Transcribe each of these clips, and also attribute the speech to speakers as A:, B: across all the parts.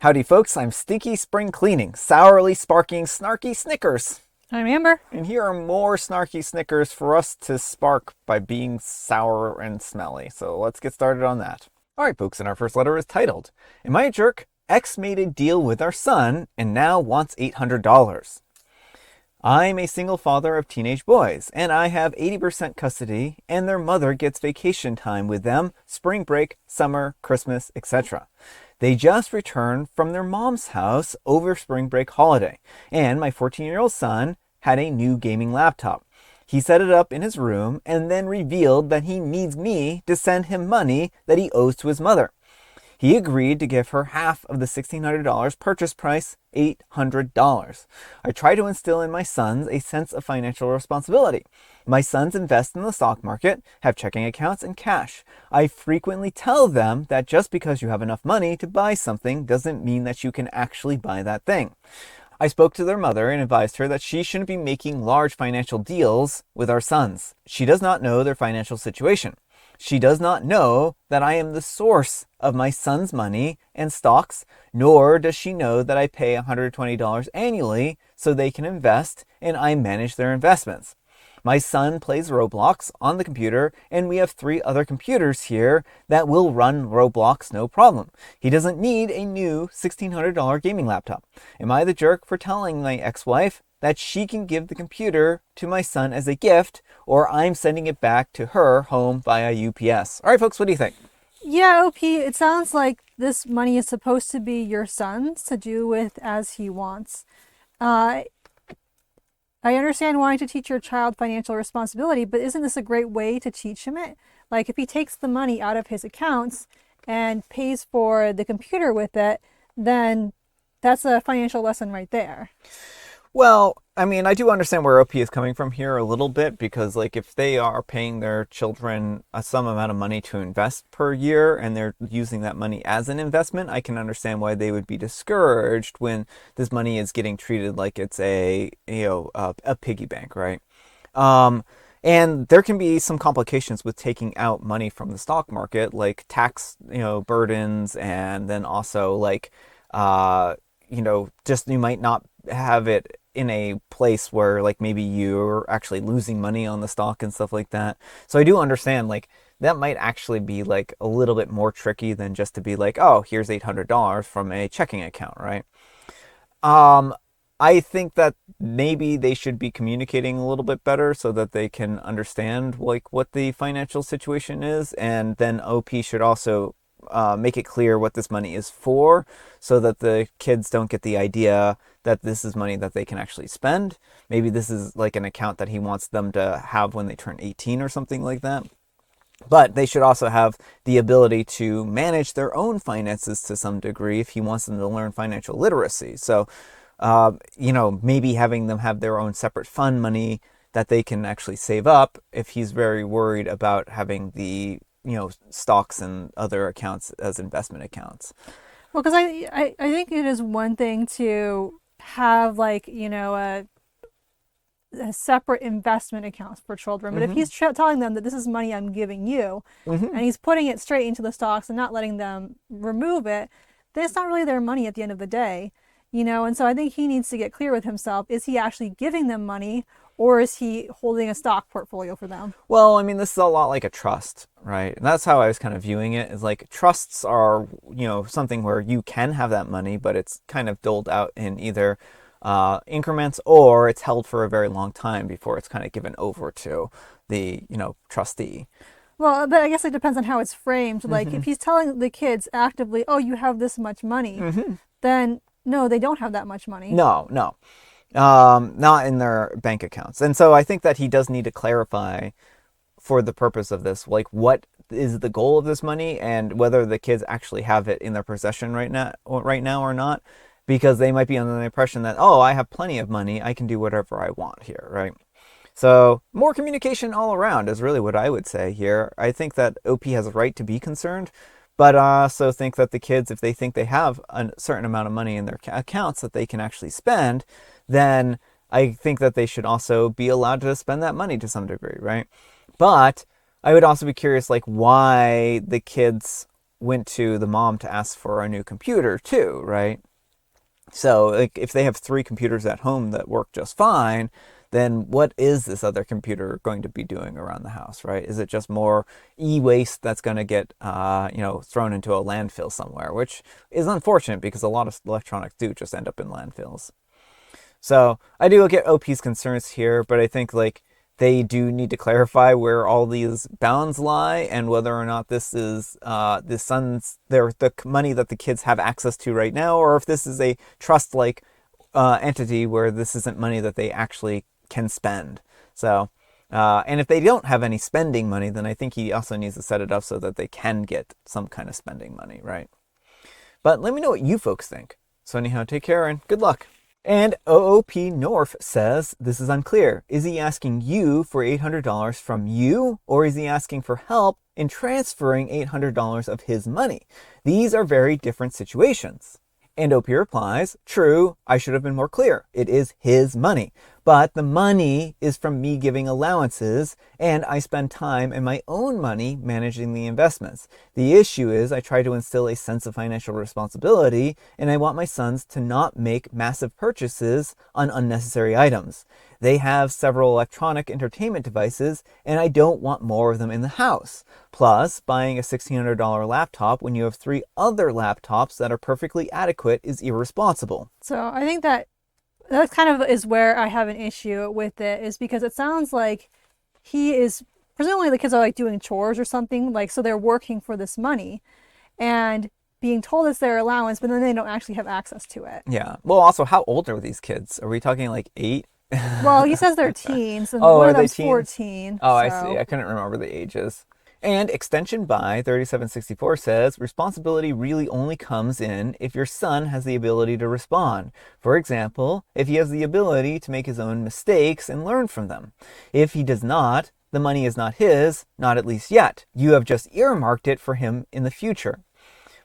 A: Howdy folks, I'm Stinky Spring Cleaning, sourly sparking snarky Snickers.
B: I'm Amber.
A: And here are more snarky Snickers for us to spark by being sour and smelly. So let's get started on that. Alright folks, and our first letter is titled, Am I a Jerk? X made a deal with our son and now wants $800. I'm a single father of teenage boys, and I have 80% custody, and their mother gets vacation time with them, spring break, summer, Christmas, etc. They just returned from their mom's house over spring break holiday, and my 14-year-old son had a new gaming laptop. He set it up in his room and then revealed that he needs me to send him money that he owes to his mother. He agreed to give her half of the $1,600 purchase price, $800. I try to instill in my sons a sense of financial responsibility. My sons invest in the stock market, have checking accounts, and cash. I frequently tell them that just because you have enough money to buy something doesn't mean that you can actually buy that thing. I spoke to their mother and advised her that she shouldn't be making large financial deals with our sons. She does not know their financial situation. She does not know that I am the source of my son's money and stocks, nor does she know that I pay $120 annually so they can invest and I manage their investments. My son plays Roblox on the computer, and we have 3 other computers here that will run Roblox no problem. He doesn't need a new $1,600 gaming laptop. Am I the jerk for telling my ex-wife that she can give the computer to my son as a gift, or I'm sending it back to her home via UPS? All right, folks, what do you think?
B: Yeah, OP, it sounds like this money is supposed to be your son's to do with as he wants. I understand wanting to teach your child financial responsibility, but isn't this a great way to teach him it? Like if he takes the money out of his accounts and pays for the computer with it, then that's a financial lesson right there.
A: Well, I mean, I do understand where OP is coming from here a little bit, because like if they are paying their children some amount of money to invest per year and they're using that money as an investment, I can understand why they would be discouraged when this money is getting treated like it's a piggy bank, right? And there can be some complications with taking out money from the stock market, like tax, burdens, and then also like, just you might not have it in a place where like maybe you're actually losing money on the stock and stuff like that. So I do understand like that might actually be like a little bit more tricky than just to be like, oh, here's $800 from a checking account, right? I think that maybe they should be communicating a little bit better so that they can understand like what the financial situation is, and then OP should also make it clear what this money is for, so that the kids don't get the idea that this is money that they can actually spend. Maybe this is like an account that he wants them to have when they turn 18 or something like that. But they should also have the ability to manage their own finances to some degree if he wants them to learn financial literacy. So, maybe having them have their own separate fund money that they can actually save up if he's very worried about having the stocks and other accounts as investment accounts.
B: Well, because I think it is one thing to have like, a separate investment accounts for children. But if he's telling them that this is money I'm giving you, and he's putting it straight into the stocks and not letting them remove it, then it's not really their money at the end of the day. And so I think he needs to get clear with himself. Is he actually giving them money, or is he holding a stock portfolio for them?
A: Well, I mean, this is a lot like a trust, right? And that's how I was kind of viewing it, is like trusts are, something where you can have that money, but it's kind of doled out in either increments, or it's held for a very long time before it's kind of given over to the, trustee.
B: Well, but I guess it depends on how it's framed. Like if he's telling the kids actively, oh, you have this much money, then no, they don't have that much money.
A: No. Not in their bank accounts. And so I think that he does need to clarify for the purpose of this, like what is the goal of this money and whether the kids actually have it in their possession right now or not, because they might be under the impression that, oh, I have plenty of money, I can do whatever I want here, right? So more communication all around is really what I would say here. I think that OP has a right to be concerned, but I also think that the kids, if they think they have a certain amount of money in their accounts that they can actually spend, then I think that they should also be allowed to spend that money to some degree, right? But I would also be curious, like, why the kids went to the mom to ask for a new computer too, right? So like, if they have 3 computers at home that work just fine, then what is this other computer going to be doing around the house, right? Is it just more e-waste that's going to get, thrown into a landfill somewhere, which is unfortunate because a lot of electronics do just end up in landfills. So I do get OP's concerns here, but I think like they do need to clarify where all these bounds lie and whether or not this is the money that the kids have access to right now, or if this is a trust-like entity where this isn't money that they actually can spend. So, and if they don't have any spending money, then I think he also needs to set it up so that they can get some kind of spending money, right? But let me know what you folks think. So anyhow, take care and good luck. And OOP North says, this is unclear. Is he asking you for $800 from you, or is he asking for help in transferring $800 of his money? These are very different situations. And OP replies, true, I should have been more clear. It is his money. But the money is from me giving allowances, and I spend time and my own money managing the investments. The issue is I try to instill a sense of financial responsibility, and I want my sons to not make massive purchases on unnecessary items. They have several electronic entertainment devices, and I don't want more of them in the house. Plus, buying a $1,600 laptop when you have 3 other laptops that are perfectly adequate is irresponsible.
B: So I think that kind of is where I have an issue with it, is because it sounds like he is, presumably the kids are like doing chores or something, like, so they're working for this money and being told it's their allowance, but then they don't actually have access to it.
A: Yeah. Well, also, how old are these kids? Are we talking like 8?
B: Well, he says they're teens, and
A: Oh,
B: one
A: are
B: of
A: they
B: them's
A: teens?
B: 14.
A: Oh,
B: so.
A: I see. I couldn't remember the ages. And extension by 3764 says, responsibility really only comes in if your son has the ability to respond. For example, if he has the ability to make his own mistakes and learn from them. If he does not, the money is not his, not at least yet. You have just earmarked it for him in the future.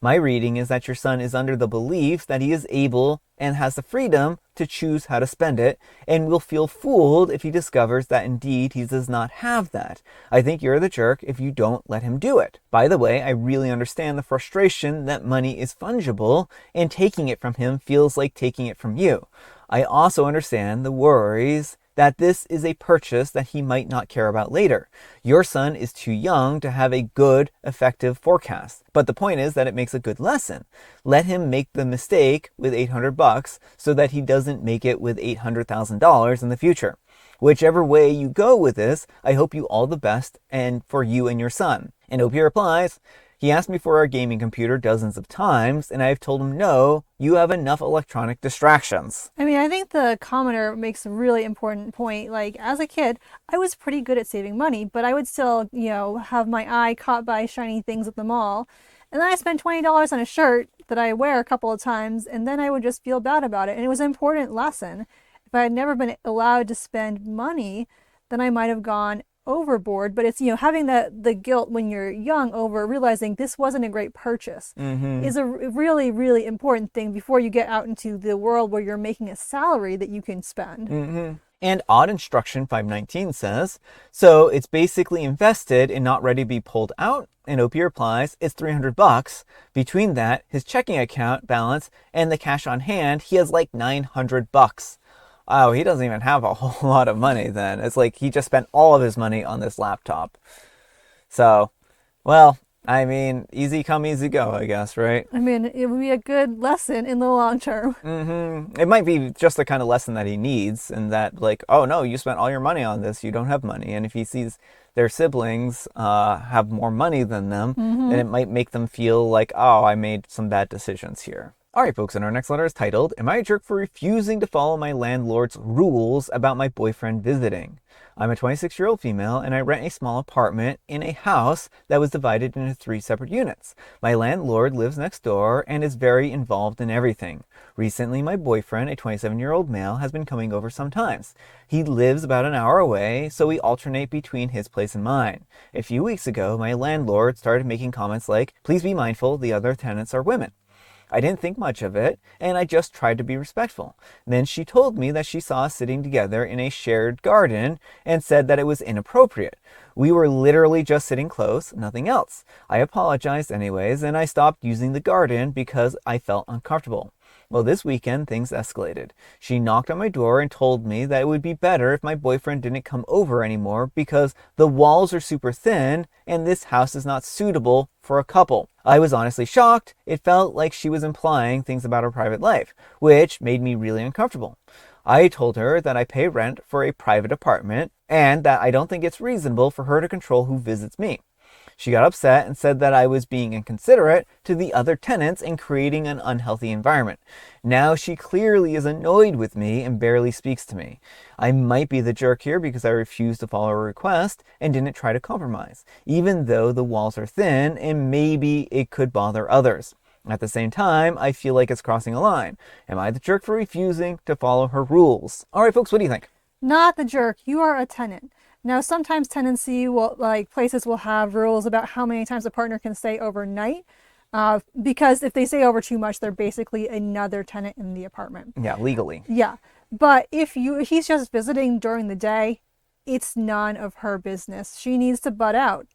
A: My reading is that your son is under the belief that he is able and has the freedom to choose how to spend it, and will feel fooled if he discovers that indeed he does not have that. I think you're the jerk if you don't let him do it. By the way, I really understand the frustration that money is fungible, and taking it from him feels like taking it from you. I also understand the worries that this is a purchase that he might not care about later. Your son is too young to have a good, effective forecast. But the point is that it makes a good lesson. Let him make the mistake with $800 so that he doesn't make it with $800,000 in the future. Whichever way you go with this, I hope you all the best and for you and your son. And OP replies, he asked me for our gaming computer dozens of times, and I've told him no, you have enough electronic distractions.
B: I mean, I think the commenter makes a really important point. Like, as a kid, I was pretty good at saving money, but I would still, have my eye caught by shiny things at the mall. And then I spent $20 on a shirt that I wear a couple of times, and then I would just feel bad about it. And it was an important lesson. If I had never been allowed to spend money, then I might have gone overboard. But it's, having the guilt when you're young over realizing this wasn't a great purchase is a really, really important thing before you get out into the world where you're making a salary that you can spend.
A: And Odd Instruction 519 says, so it's basically invested and not ready to be pulled out? And OP replies, it's $300. Between that, his checking account balance, and the cash on hand, he has like $900. Oh, he doesn't even have a whole lot of money then. It's like he just spent all of his money on this laptop. So, well, I mean, easy come, easy go, I guess, right?
B: I mean, it would be a good lesson in the long term.
A: It might be just the kind of lesson that he needs, and that like, oh no, you spent all your money on this, you don't have money. And if he sees their siblings have more money than them, then it might make them feel like, oh, I made some bad decisions here. All right, folks, and our next letter is titled, Am I a Jerk for Refusing to Follow My Landlord's Rules About My Boyfriend Visiting? I'm a 26-year-old female, and I rent a small apartment in a house that was divided into 3 separate units. My landlord lives next door and is very involved in everything. Recently, my boyfriend, a 27-year-old male, has been coming over sometimes. He lives about an hour away, so we alternate between his place and mine. A few weeks ago, my landlord started making comments like, please be mindful, the other tenants are women. I didn't think much of it, and I just tried to be respectful. Then she told me that she saw us sitting together in a shared garden and said that it was inappropriate. We were literally just sitting close, nothing else. I apologized anyways, and I stopped using the garden because I felt uncomfortable. Well, this weekend, things escalated. She knocked on my door and told me that it would be better if my boyfriend didn't come over anymore because the walls are super thin and this house is not suitable for a couple. I was honestly shocked. It felt like she was implying things about her private life, which made me really uncomfortable. I told her that I pay rent for a private apartment and that I don't think it's reasonable for her to control who visits me. She got upset and said that I was being inconsiderate to the other tenants and creating an unhealthy environment. Now she clearly is annoyed with me and barely speaks to me. I might be the jerk here because I refused to follow her request and didn't try to compromise, even though the walls are thin and maybe it could bother others. At the same time, I feel like it's crossing a line. Am I the jerk for refusing to follow her rules? All right, folks, what do you think?
B: Not the jerk. You are a tenant. Now, sometimes tenancy will, like places will have rules about how many times a partner can stay overnight. Because if they stay over too much, they're basically another tenant in the apartment.
A: Yeah, legally.
B: Yeah. But if he's just visiting during the day, it's none of her business. She needs to butt out.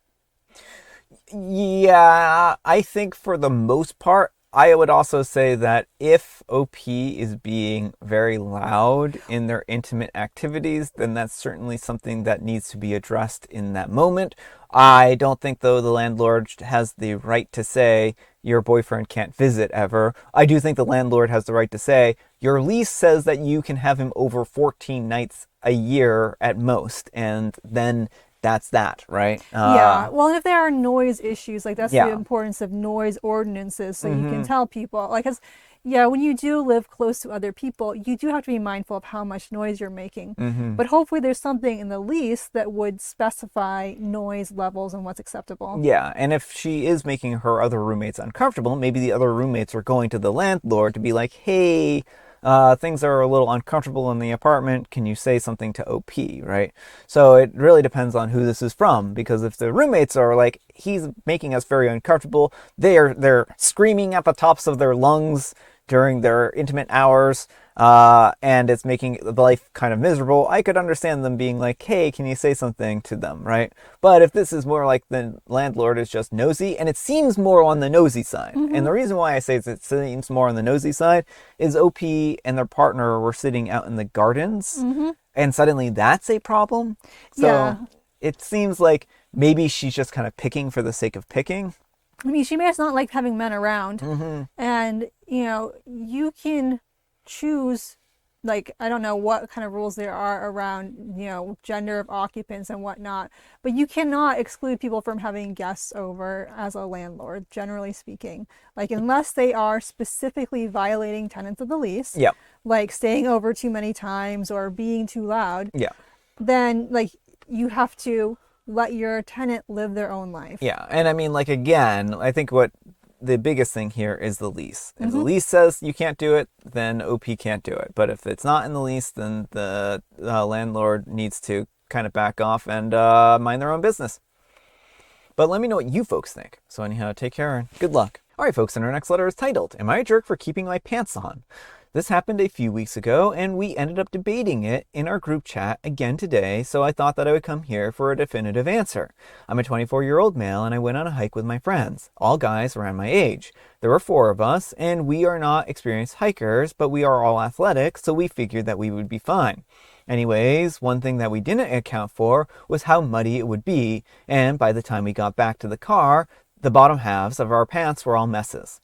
A: Yeah, I think for the most part, I would also say that if OP is being very loud in their intimate activities, then that's certainly something that needs to be addressed in that moment. I don't think, though, the landlord has the right to say your boyfriend can't visit ever. I do think the landlord has the right to say your lease says that you can have him over 14 nights a year at most, and then that's that, right?
B: Yeah. Well, and if there are noise issues, like that's
A: Yeah.
B: the importance of noise ordinances, so you can tell people, like, 'cause, yeah, when you do live close to other people, you do have to be mindful of how much noise you're making. But hopefully there's something in the lease that would specify noise levels and what's acceptable.
A: Yeah, and if she is making her other roommates uncomfortable, maybe the other roommates are going to the landlord to be like, hey, things are a little uncomfortable in the apartment. Can you say something to OP, right? So it really depends on who this is from, because if the roommates are like, he's making us very uncomfortable, they're screaming at the tops of their lungs during their intimate hours, and it's making the life kind of miserable, I could understand them being like, hey, can you say something to them, right? But if this is more like the landlord is just nosy, and it seems more on the nosy side, and the reason why I say it seems more on the nosy side is OP and their partner were sitting out in the gardens, and suddenly that's a problem. So
B: Yeah.
A: it seems like maybe she's just kind of picking for the sake of picking.
B: I mean, she may just not like having men around. And, you can choose, like, I don't know what kind of rules there are around, gender of occupants and whatnot, but you cannot exclude people from having guests over as a landlord, generally speaking. Like, unless they are specifically violating tenets of the lease,
A: Yeah.
B: like staying over too many times or being too loud,
A: Yeah.
B: then, like, you have to let your tenant live their own life.
A: Yeah, and I mean, like, again, I think what the biggest thing here is the lease. If the lease says you can't do it, then OP can't do it. But if it's not in the lease, then the landlord needs to kind of back off and mind their own business. But let me know what you folks think. So anyhow, take care and good luck. All right, folks, and our next letter is titled, Am I a Jerk for Keeping My Pants On? This happened a few weeks ago, and we ended up debating it in our group chat again today, so I thought that I would come here for a definitive answer. I'm a 24-year-old male, and I went on a hike with my friends, all guys around my age. There were 4 of us, and we are not experienced hikers, but we are all athletic, so we figured that we would be fine. Anyways, one thing that we didn't account for was how muddy it would be, and by the time we got back to the car, the bottom halves of our pants were all messes.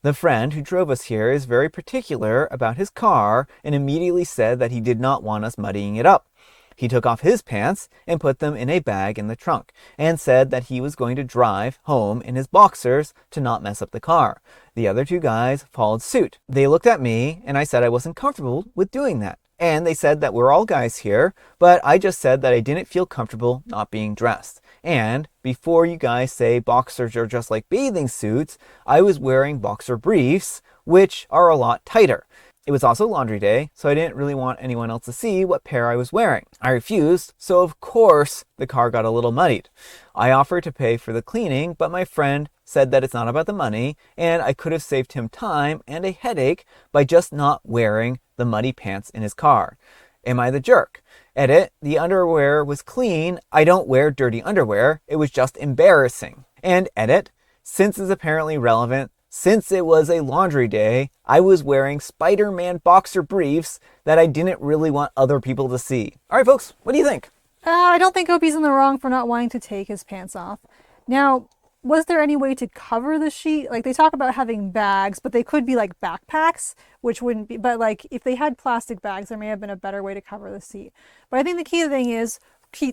A: The friend who drove us here is very particular about his car and immediately said that he did not want us muddying it up. He took off his pants and put them in a bag in the trunk and said that he was going to drive home in his boxers to not mess up the car. The other 2 guys followed suit. They looked at me and I said I wasn't comfortable with doing that. And they said that we're all guys here, but I just said that I didn't feel comfortable not being dressed. And before you guys say boxers are just like bathing suits, I was wearing boxer briefs, which are a lot tighter. It was also laundry day, so I didn't really want anyone else to see what pair I was wearing. I refused, so of course the car got a little muddied. I offered to pay for the cleaning, but my friend said that it's not about the money, and I could have saved him time and a headache by just not wearing the muddy pants in his car. Am I the jerk? Edit, the underwear was clean. I don't wear dirty underwear. It was just embarrassing. And edit, since it's apparently relevant, since it was a laundry day, I was wearing Spider-Man boxer briefs that I didn't really want other people to see. All right, folks, what do you think?
B: I don't think Opie's in the wrong for not wanting to take his pants off. Now, was there any way to cover the sheet? Like, they talk about having bags, but they could be like backpacks, which wouldn't be, but like if they had plastic bags, there may have been a better way to cover the seat. But I think the key thing is,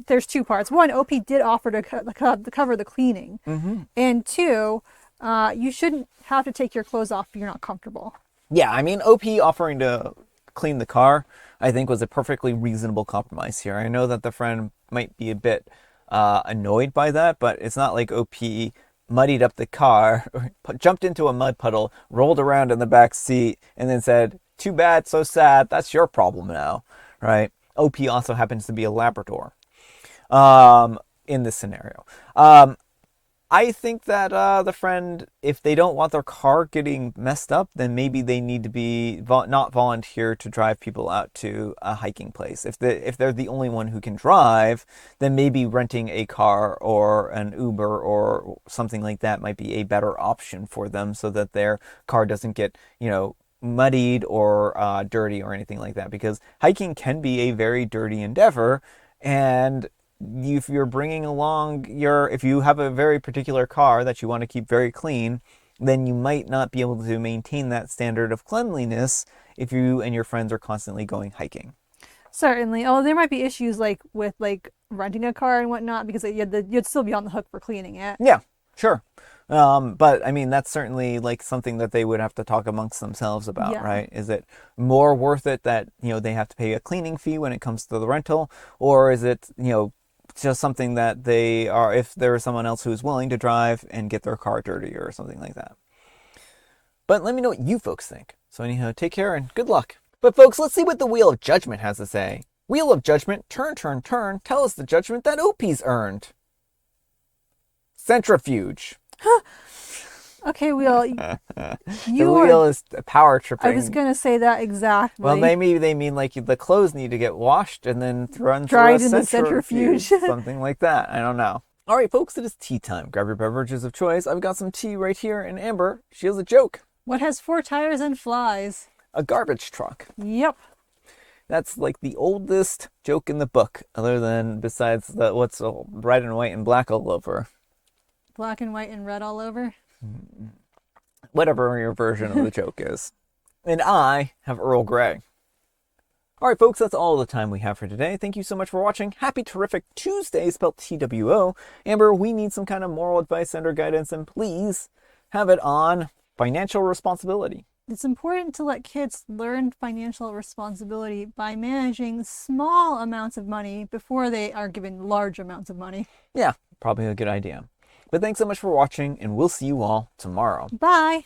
B: there's two parts. One, OP did offer to cover the cleaning. And two, you shouldn't have to take your clothes off if you're not comfortable.
A: Yeah, I mean, OP offering to clean the car, I think, was a perfectly reasonable compromise here. I know that the friend might be a bit annoyed by that, but it's not like OP muddied up the car, jumped into a mud puddle, rolled around in the back seat, and then said, "Too bad, so sad, that's your problem now," right? OP also happens to be a Labrador in this scenario. I think that the friend, if they don't want their car getting messed up, then maybe they need to be not volunteer to drive people out to a hiking place. If they're the only one who can drive, then maybe renting a car or an Uber or something like that might be a better option for them, so that their car doesn't get, muddied or dirty or anything like that. Because hiking can be a very dirty endeavor, and if you're bringing along if you have a very particular car that you want to keep very clean, then you might not be able to maintain that standard of cleanliness if you and your friends are constantly going hiking.
B: Certainly. Oh, there might be issues with renting a car and whatnot, because you'd still be on the hook for cleaning it.
A: Yeah, sure. But I mean, that's certainly like something that they would have to talk amongst themselves about,
B: Yeah.
A: right? Is it more worth it that, they have to pay a cleaning fee when it comes to the rental, or is it, just something that they are, if there is someone else who's willing to drive and get their car dirty or something like that. But let me know what you folks think. So anyhow, take care and good luck. But folks, let's see what the Wheel of Judgment has to say. Wheel of Judgment, turn, turn, turn. Tell us the judgment that OP's earned. Centrifuge.
B: Okay, Wheel.
A: The wheel is power tripping.
B: I was gonna say that exactly.
A: Well, maybe they mean like the clothes need to get washed and then run through
B: Dried
A: a
B: in the
A: centrifuge.
B: centrifuge.
A: Something like that. I don't know. All right, folks, it is tea time. Grab your beverages of choice. I've got some tea right here, and Amber, she has a joke.
B: What has 4 tires and flies?
A: A garbage truck.
B: Yep.
A: That's like the oldest joke in the book, other than besides what's red and white and black all over.
B: Black and white and red all over.
A: Whatever your version of the joke is. And I have Earl Grey. All right, folks, that's all the time we have for today. Thank you so much for watching. Happy Terrific Tuesday, spelled TWO. Amber, we need some kind of moral advice and or guidance, and please have it on financial responsibility.
B: It's important to let kids learn financial responsibility by managing small amounts of money before they are given large amounts of money.
A: Yeah, probably a good idea. But thanks so much for watching, and we'll see you all tomorrow.
B: Bye!